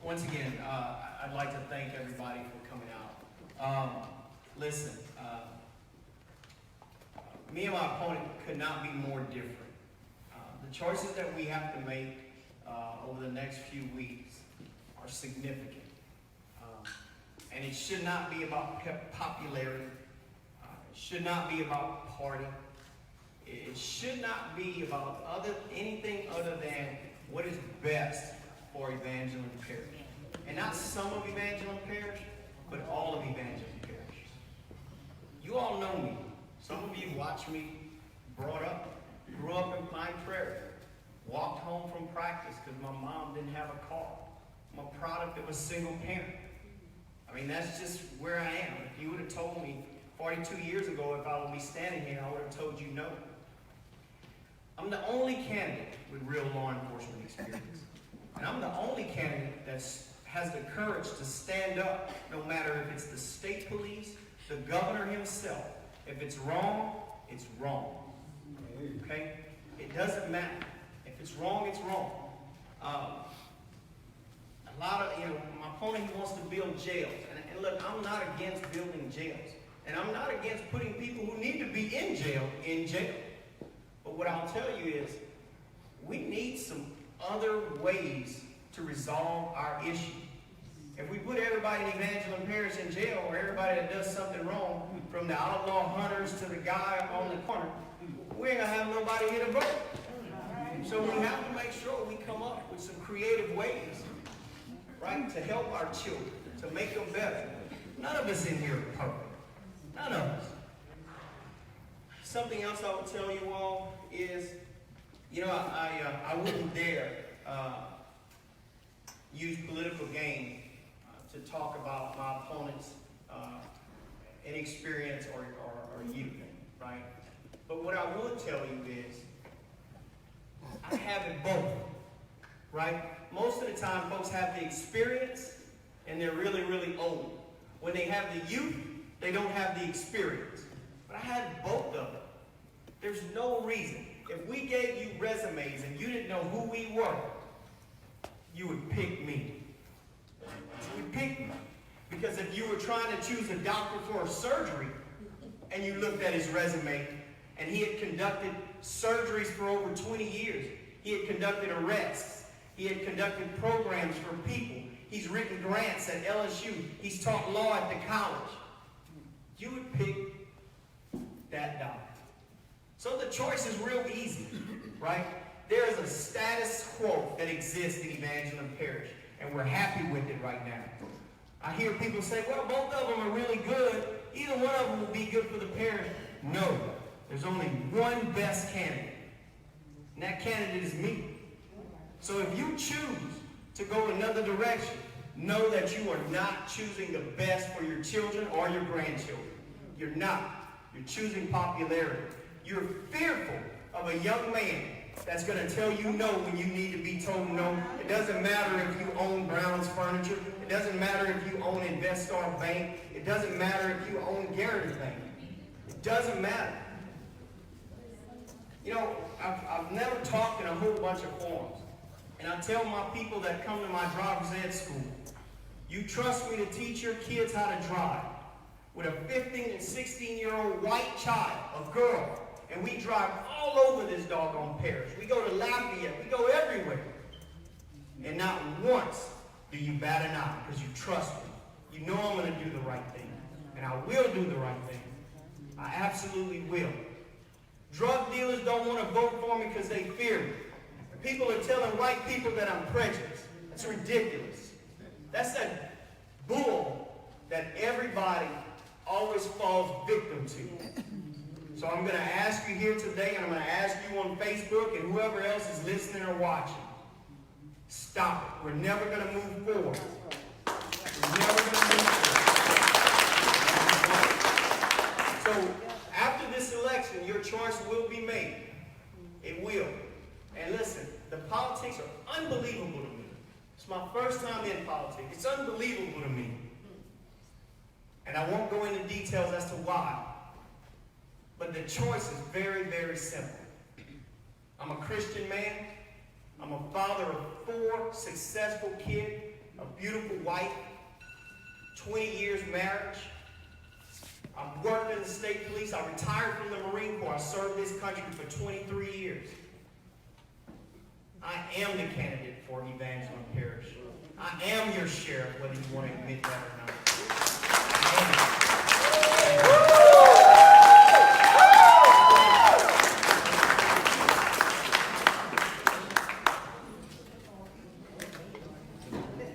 once again, I'd like to thank everybody for coming out. Listen, me and my opponent could not be more different. The choices that we have to make over the next few weeks are significant. And it should not be about popularity. It should not be about party. It should not be about anything other than what is best for Evangeline Parish. And not some of Evangeline Parish, but all of Evangeline Parish. You all know me. Some of you watched me, grew up in Pine Prairie, walked home from practice because my mom didn't have a car. I'm a product of a single parent. I mean, that's just where I am. If you would have told me 42 years ago if I would be standing here, I would have told you no. I'm the only candidate with real law enforcement experience. And I'm the only candidate that has the courage to stand up no matter if it's the state police, the governor himself. If it's wrong, it's wrong. Okay? It doesn't matter. If it's wrong, it's wrong. My opponent, he wants to build jails. And look, I'm not against building jails. And I'm not against putting people who need to be in jail. But what I'll tell you is, we need some other ways to resolve our issue. If we put everybody in Evangeline Parish in jail, or everybody that does something wrong, from the outlaw hunters to the guy on the corner, we ain't going to have nobody here to vote. So we have to make sure we come up with some creative ways, right, to help our children, to make them better. None of us in here are perfect. None of us. Something else I would tell you all is, I wouldn't dare use political gain to talk about my opponent's inexperience or youth, right? But what I would tell you is, I have it both, right? Most of the time, folks have the experience, and they're really, really old. When they have the youth, they don't have the experience. But I had both of them. There's no reason. If we gave you resumes and you didn't know who we were, you would pick me. You would pick me. Because if you were trying to choose a doctor for a surgery, and you looked at his resume, and he had conducted surgeries for over 20 years. He had conducted arrests. He had conducted programs for people. He's written grants at LSU. He's taught law at the college. You would pick that doctor. So the choice is real easy, right? There is a status quo that exists in Evangeline Parish, and we're happy with it right now. I hear people say, well, both of them are really good. Either one of them will be good for the parish. No. There's only one best candidate, and that candidate is me. So if you choose to go another direction, know that you are not choosing the best for your children or your grandchildren. You're not. You're choosing popularity. You're fearful of a young man that's going to tell you no when you need to be told no. It doesn't matter if you own Brown's Furniture. It doesn't matter if you own Investar Bank. It doesn't matter if you own Garrett Bank. It doesn't matter. I've never talked in a whole bunch of forums. And I tell my people that come to my driver's ed school, you trust me to teach your kids how to drive. With a 15 and 16-year-old white child, a girl, and we drive all over this doggone parish. We go to Lafayette. We go everywhere. And not once do you bat an eye because you trust me. You know I'm going to do the right thing. And I will do the right thing. I absolutely will. Drug dealers don't want to vote for me because they fear me. People are telling white people that I'm prejudiced. That's ridiculous. That's that bull that everybody always falls victim to. So I'm going to ask you here today, and I'm going to ask you on Facebook and whoever else is listening or watching, stop it. We're never going to move forward. We're never going to move forward. So after this election, your choice will be made. It will. And listen, the politics are unbelievable to me. It's my first time in politics. It's unbelievable to me. And I won't go into details as to why. But the choice is very, very simple. I'm a Christian man. I'm a father of 4 successful kids, a beautiful wife, 20 years marriage. I've worked in the state police. I retired from the Marine Corps. I served this country for 23 years. I am the candidate for Evangeline Parish. I am your sheriff, whether you want to admit that or not. I am.